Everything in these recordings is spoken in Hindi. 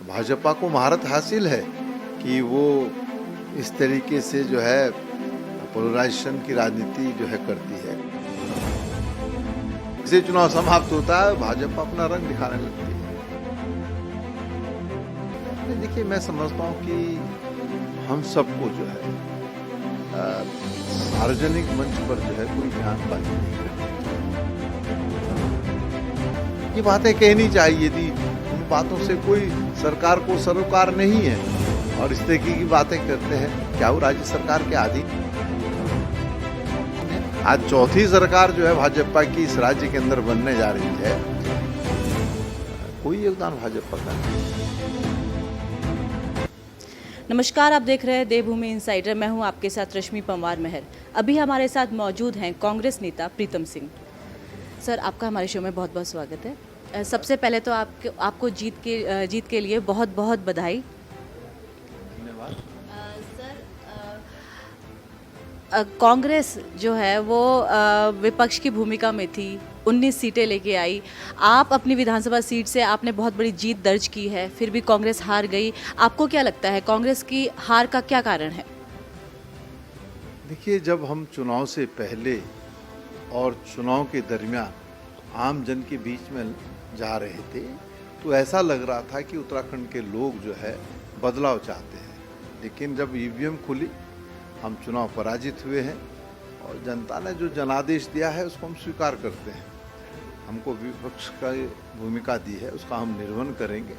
भाजपा को महारत हासिल है कि वो इस तरीके से जो है पोलराइजेशन की राजनीति जो है करती है। इसे चुनाव समाप्त होता है, भाजपा अपना रंग दिखाने लगती है। देखिए, मैं समझता हूँ कि हम सबको जो है सार्वजनिक मंच पर जो है कोई बयानबाजी नहीं करनी चाहिए। ये बातें कहनी चाहिए यदि उन बातों से कोई सरकार को सरोकार नहीं है और इस तरीके की बातें करते हैं, क्या वो राज्य सरकार के अधीन? आज चौथी सरकार जो है भाजपा की इस राज्य के अंदर बनने जा रही है, कोई योगदान भाजपा का नहीं। नमस्कार, आप देख रहे हैं देवभूमि इनसाइडर। मैं हूं आपके साथ रश्मि पंवार महर। अभी हमारे साथ मौजूद हैं कांग्रेस नेता प्रीतम सिंह। सर, आपका हमारे शो में बहुत बहुत स्वागत है। सबसे पहले तो आपको जीत के लिए बहुत बहुत बधाई। धन्यवाद। कांग्रेस जो है वो विपक्ष की भूमिका में थी, 19 सीटें लेके आई। आप अपनी विधानसभा सीट से आपने बहुत बड़ी जीत दर्ज की है, फिर भी कांग्रेस हार गई। आपको क्या लगता है कांग्रेस की हार का क्या कारण है? देखिए, जब हम चुनाव से पहले और चुनाव के दरमियान आम जन के बीच में जा रहे थे तो ऐसा लग रहा था कि उत्तराखंड के लोग जो है बदलाव चाहते हैं, लेकिन जब ईवीएम खुली, हम चुनाव पराजित हुए हैं और जनता ने जो जनादेश दिया है उसको हम स्वीकार करते हैं। हमको विपक्ष का भूमिका दी है, उसका हम निर्वहन करेंगे।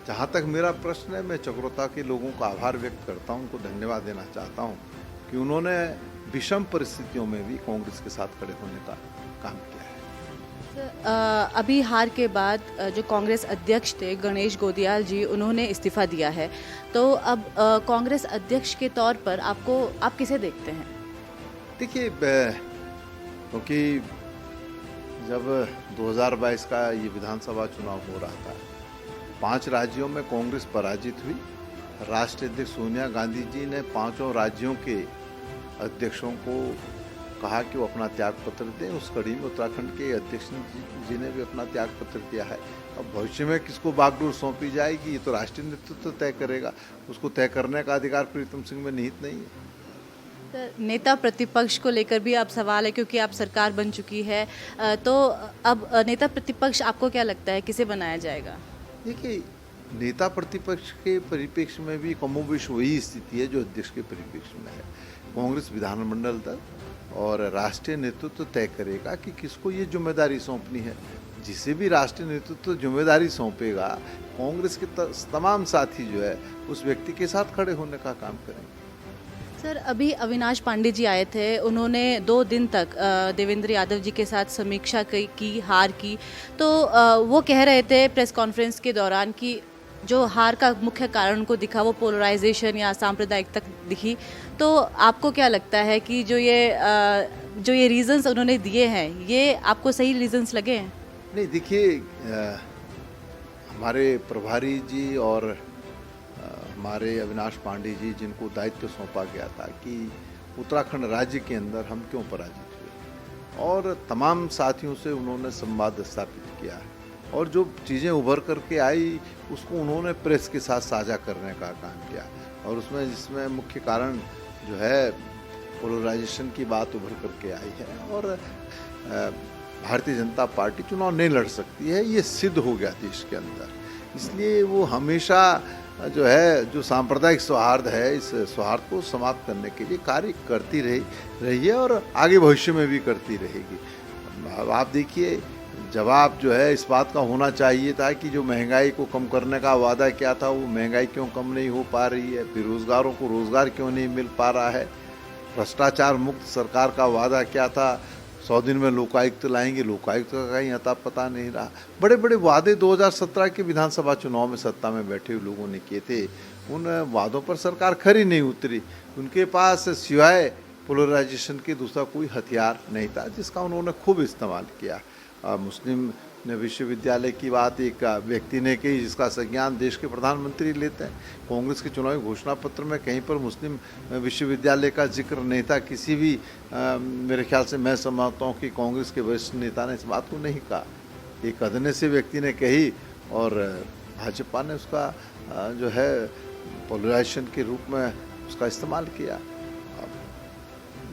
जहाँ तक मेरा प्रश्न है, मैं चक्रोता के लोगों का आभार व्यक्त करता हूँ, उनको धन्यवाद देना चाहता हूँ कि उन्होंने विषम परिस्थितियों में भी कांग्रेस के साथ खड़े होने का काम किया है। अभी हार के बाद जो कांग्रेस अध्यक्ष थे गणेश गोदियाल जी, उन्होंने इस्तीफा दिया है, तो अब कांग्रेस अध्यक्ष के तौर पर आप किसे देखते हैं? देखिए, क्योंकि जब 2022 का ये विधानसभा चुनाव हो रहा था, 5 राज्यों में कांग्रेस पराजित हुई। राष्ट्रीय अध्यक्ष सोनिया गांधी जी ने 5 राज्यों के अध्यक्षों को कहा कि वो अपना त्याग पत्र दें। उस कड़ी में उत्तराखंड के अध्यक्ष जी ने भी अपना त्याग पत्र दिया है। अब भविष्य में किसको बागडोर सौंपी जाएगी, ये तो राष्ट्रीय नेतृत्व तय करेगा। उसको तय करने का अधिकार प्रीतम सिंह में निहित नहीं है। नेता प्रतिपक्ष को लेकर भी अब सवाल है, क्योंकि आप सरकार बन चुकी है, तो अब नेता प्रतिपक्ष आपको क्या लगता है किसे बनाया जाएगा? देखिए, नेता प्रतिपक्ष के परिप्रेक्ष्य में भी कमोबेश वही स्थिति है जो अध्यक्ष के परिप्रेक्ष्य में है। कांग्रेस विधानमंडल दल और राष्ट्रीय नेतृत्व तय करेगा कि किसको ये जिम्मेदारी सौंपनी है। जिसे भी राष्ट्रीय नेतृत्व जिम्मेदारी सौंपेगा, कांग्रेस के तमाम साथी जो है उस व्यक्ति के साथ खड़े होने का काम करेंगे। सर, अभी अविनाश पांडे जी आए थे, उन्होंने 2 दिन तक देवेंद्र यादव जी के साथ समीक्षा की हार की, तो वो कह रहे थे प्रेस कॉन्फ्रेंस के दौरान कि जो हार का मुख्य कारण उनको दिखा वो पोलराइजेशन या सांप्रदायिकता दिखी। तो आपको क्या लगता है कि जो ये रीजंस उन्होंने दिए हैं, ये आपको सही रीजंस लगे हैं? नहीं, देखिए, हमारे प्रभारी जी और हमारे अविनाश पांडे जी, जिनको दायित्व सौंपा गया था कि उत्तराखंड राज्य के अंदर हम क्यों पराजित हुए, और तमाम साथियों से उन्होंने संवाद स्थापित किया है और जो चीज़ें उभर करके आई उसको उन्होंने प्रेस के साथ साझा करने का काम किया। और उसमें जिसमें मुख्य कारण जो है पोलराइजेशन की बात उभर करके आई है और भारतीय जनता पार्टी चुनाव नहीं लड़ सकती है, ये सिद्ध हो गया देश के अंदर। इसलिए वो हमेशा जो है जो सांप्रदायिक सौहार्द है, इस सौहार्द को समाप्त करने के लिए कार्य करती रही है और आगे भविष्य में भी करती रहेगी। आप देखिए, जवाब जो है इस बात का होना चाहिए था कि जो महंगाई को कम करने का वादा किया था, वो महंगाई क्यों कम नहीं हो पा रही है, बेरोजगारों को रोजगार क्यों नहीं मिल पा रहा है, भ्रष्टाचार मुक्त सरकार का वादा क्या था, 100 दिन में लोकायुक्त लाएंगे, लोकायुक्त का कहीं अता पता नहीं रहा। बड़े बड़े वादे 2017 के विधानसभा चुनाव में सत्ता में बैठे हुए लोगों ने किए थे, उन वादों पर सरकार खरी नहीं उतरी। उनके पास सिवाय पोलराइजेशन के दूसरा कोई हथियार नहीं था, जिसका उन्होंने खूब इस्तेमाल किया। मुस्लिम विश्वविद्यालय की बात एक व्यक्ति ने कही जिसका संज्ञान देश के प्रधानमंत्री लेते हैं। कांग्रेस के चुनावी घोषणा पत्र में कहीं पर मुस्लिम विश्वविद्यालय का जिक्र नहीं था। किसी भी मेरे ख्याल से मैं समझता हूँ कि कांग्रेस के वरिष्ठ नेता ने इस बात को नहीं कहा। एक अदने से व्यक्ति ने कही और भाजपा ने उसका जो है पोलराइजेशन के रूप में उसका इस्तेमाल किया।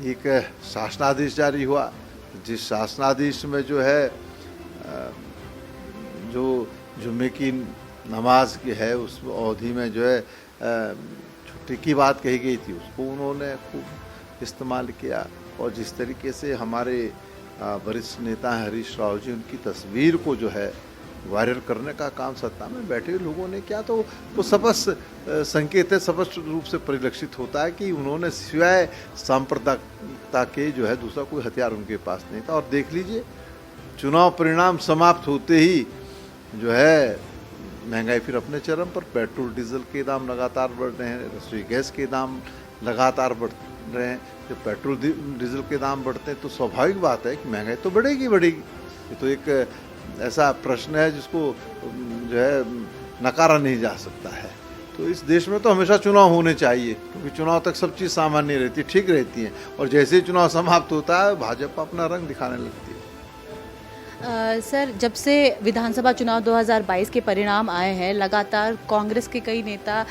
एक शासनादेश जारी हुआ, जिस शासनादेश में जो है जो जुम्मे की नमाज की है उस अवधि में जो है छुट्टी की बात कही गई थी, उसको उन्होंने खूब इस्तेमाल किया। और जिस तरीके से हमारे वरिष्ठ नेता हरीश राव जी, उनकी तस्वीर को जो है वायरल करने का काम सत्ता में बैठे हुए लोगों ने किया, तो वो स्पष्ट संकेत है, स्पष्ट रूप से परिलक्षित होता है कि उन्होंने सिवाय सांप्रदायिकता के जो है दूसरा कोई हथियार उनके पास नहीं था। और देख लीजिए, चुनाव परिणाम समाप्त होते ही जो है महंगाई फिर अपने चरम पर, पेट्रोल डीजल के दाम लगातार बढ़ रहे हैं, रसोई गैस के दाम लगातार बढ़ रहे हैं। जब पेट्रोल डीजल के दाम बढ़ते हैं तो स्वाभाविक बात है कि महंगाई तो बढ़ेगी बढ़ेगी। ये तो एक ऐसा प्रश्न है जिसको जो है नकारा नहीं जा सकता है। तो इस देश में तो हमेशा चुनाव होने चाहिए, क्योंकि चुनाव तक सब चीज़ सामान्य रहती है, ठीक रहती है। और जैसे ही चुनाव समाप्त होता है, भाजपा अपना रंग दिखाने लगती है। सर, जब से विधानसभा चुनाव 2022 के परिणाम आए हैं, लगातार कांग्रेस के कई नेता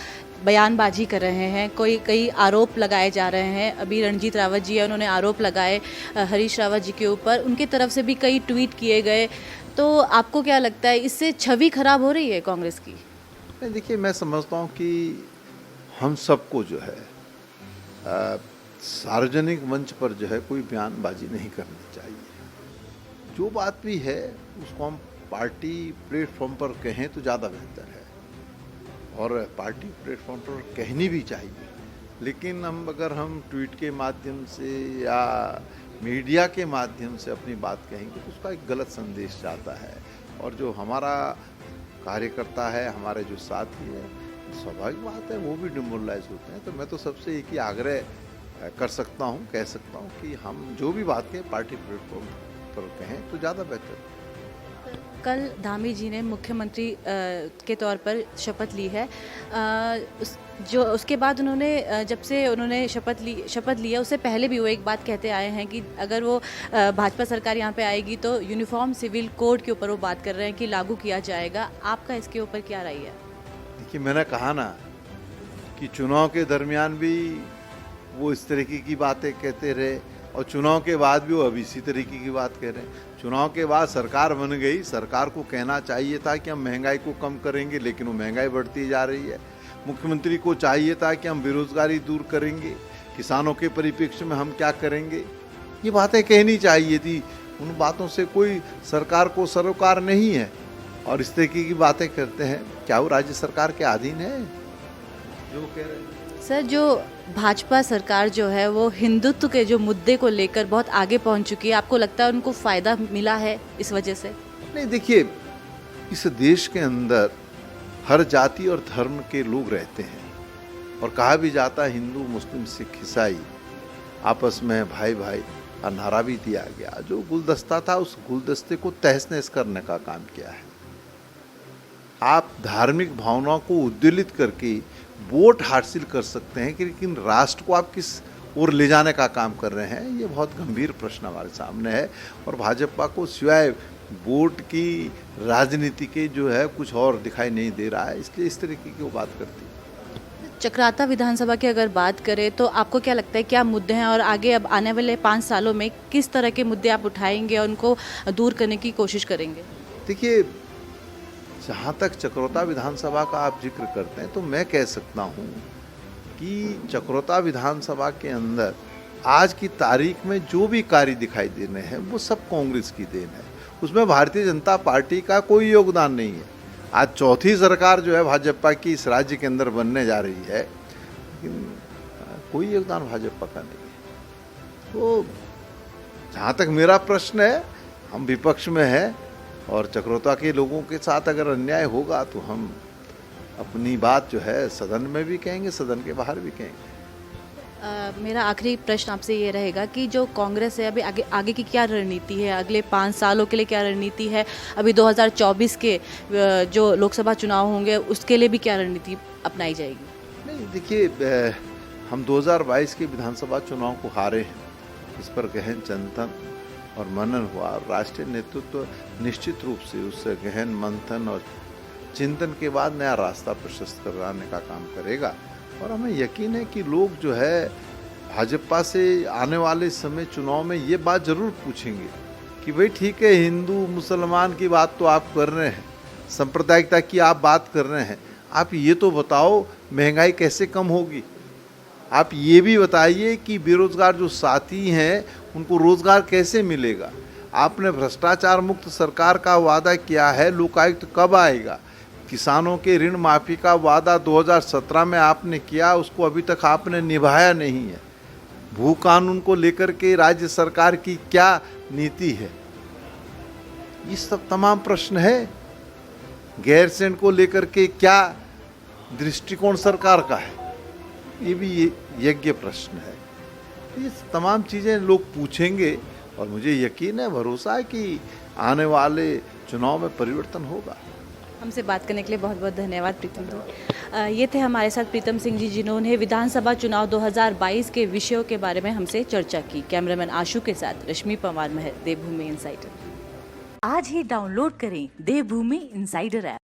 बयानबाजी कर रहे हैं, कई आरोप लगाए जा रहे हैं। अभी रणजीत रावत जी है, उन्होंने आरोप लगाए हरीश रावत जी के ऊपर, उनकी तरफ से भी कई ट्वीट किए गए। तो आपको क्या लगता है, इससे छवि खराब हो रही है कांग्रेस की? नहीं, देखिए, मैं समझता हूँ कि हम सबको जो है सार्वजनिक मंच पर जो है कोई बयानबाजी नहीं करनी चाहिए। जो बात भी है उसको हम पार्टी प्लेटफॉर्म पर कहें तो ज़्यादा बेहतर है, और पार्टी प्लेटफॉर्म पर कहनी भी चाहिए। लेकिन अगर हम ट्वीट के माध्यम से या मीडिया के माध्यम से अपनी बात कहेंगे तो उसका एक गलत संदेश जाता है, और जो हमारा कार्यकर्ता है, हमारे जो साथी हैं, स्वाभाविक बात है वो भी डिमोरलाइज होते हैं। तो मैं तो सबसे एक ही आग्रह कर सकता हूँ, कह सकता हूँ कि हम जो भी बात कहें पार्टी प्लेटफॉर्म पर कहें तो ज़्यादा बेहतर है। कल धामी जी ने मुख्यमंत्री के तौर पर शपथ ली है। उसके बाद उन्होंने जब से उन्होंने शपथ लिया, उससे पहले भी वो एक बात कहते आए हैं कि अगर वो भाजपा सरकार यहाँ पे आएगी तो यूनिफॉर्म सिविल कोड के ऊपर वो बात कर रहे हैं कि लागू किया जाएगा। आपका इसके ऊपर क्या राय है? देखिए, मैंने कहा ना कि चुनाव के दरमियान भी वो इस तरीके की बातें कहते रहे, और चुनाव के बाद भी वो अभी इसी तरीके की बात कह रहे हैं। चुनाव के बाद सरकार बन गई, सरकार को कहना चाहिए था कि हम महंगाई को कम करेंगे, लेकिन वो महंगाई बढ़ती जा रही है। मुख्यमंत्री को चाहिए था कि हम बेरोजगारी दूर करेंगे, किसानों के परिप्रेक्ष्य में हम क्या करेंगे, ये बातें कहनी चाहिए थी। उन बातों से कोई सरकार को सरोकार नहीं है, और इस तरीके की बातें करते हैं। क्या वो राज्य सरकार के अधीन है जो कह रहे हैं? सर, जो भाजपा सरकार जो है वो हिंदुत्व के जो मुद्दे को लेकर बहुत आगे पहुंच चुकी है, आपको लगता है उनको फ़ायदा मिला है इस वजह से? नहीं, देखिए, इस देश के अंदर हर जाति और धर्म के लोग रहते हैं, और कहा भी जाता है हिंदू मुस्लिम सिख ईसाई आपस में भाई भाई, और नारा भी दिया गया। जो गुलदस्ता था उस गुलदस्ते को तहस नहस करने का काम किया है। आप धार्मिक भावनाओं को उद्वेलित करके वोट हासिल कर सकते हैं, लेकिन राष्ट्र को आप किस ओर ले जाने का काम कर रहे हैं, ये बहुत गंभीर प्रश्न हमारे सामने है। और भाजपा को सिवाय वोट की राजनीति के जो है कुछ और दिखाई नहीं दे रहा है, इसलिए इस तरीके की वो बात करती है। चक्राता विधानसभा की अगर बात करें तो आपको क्या लगता है क्या मुद्दे हैं, और आगे अब आने वाले 5 सालों में किस तरह के मुद्दे आप उठाएंगे और उनको दूर करने की कोशिश करेंगे? देखिए, जहाँ तक चक्रोता विधानसभा का आप जिक्र करते हैं, तो मैं कह सकता हूँ कि चक्रोता विधानसभा के अंदर आज की तारीख में जो भी कार्य दिखाई दे रहे हैं वो सब कांग्रेस की देन है। उसमें भारतीय जनता पार्टी का कोई योगदान नहीं है। आज चौथी सरकार जो है भाजपा की इस राज्य के अंदर बनने जा रही है, लेकिन कोई योगदान भाजपा का नहीं है। तो जहाँ तक मेरा प्रश्न है, हम विपक्ष में हैं, और चक्रोता के लोगों के साथ अगर अन्याय होगा तो हम अपनी बात जो है सदन में भी कहेंगे, सदन के बाहर भी कहेंगे। मेरा आखिरी प्रश्न आपसे ये रहेगा कि जो कांग्रेस है अभी आगे की क्या रणनीति है, अगले 5 सालों के लिए क्या रणनीति है, अभी 2024 के जो लोकसभा चुनाव होंगे उसके लिए भी क्या रणनीति अपनाई जाएगी? नहीं, देखिए, हम 2022 के विधानसभा चुनाव को हारे हैं, इस पर गहन चिंतन और मनन हुआ। राष्ट्रीय नेतृत्व निश्चित रूप से उससे गहन मंथन और चिंतन के बाद नया रास्ता प्रशस्त कराने का काम करेगा। और हमें यकीन है कि लोग जो है भाजपा से आने वाले समय चुनाव में ये बात जरूर पूछेंगे कि भाई ठीक है, हिंदू मुसलमान की बात तो आप कर रहे हैं, सांप्रदायिकता की आप बात कर रहे हैं, आप ये तो बताओ महंगाई कैसे कम होगी। आप ये भी बताइए कि बेरोजगार जो साथी हैं उनको रोजगार कैसे मिलेगा। आपने भ्रष्टाचार मुक्त सरकार का वादा किया है, लोकायुक्त कब आएगा। किसानों के ऋण माफी का वादा 2017 में आपने किया, उसको अभी तक आपने निभाया नहीं है। भू कानून को लेकर के राज्य सरकार की क्या नीति है, ये सब तमाम प्रश्न है। गैरसैंण को लेकर के क्या दृष्टिकोण सरकार का है, ये भी यज्ञ प्रश्न है। तो ये तमाम चीज़ें लोग पूछेंगे और मुझे यकीन है, भरोसा है कि आने वाले चुनाव में परिवर्तन होगा। हमसे बात करने के लिए बहुत बहुत धन्यवाद प्रीतम जी। ये थे हमारे साथ प्रीतम सिंह जी, जिन्होंने विधानसभा चुनाव 2022 के विषयों के बारे में हमसे चर्चा की। कैमरामैन आशु के साथ रश्मि पवार महर, देवभूमि इनसाइडर। आज ही डाउनलोड करें देवभूमि इनसाइडर ऐप।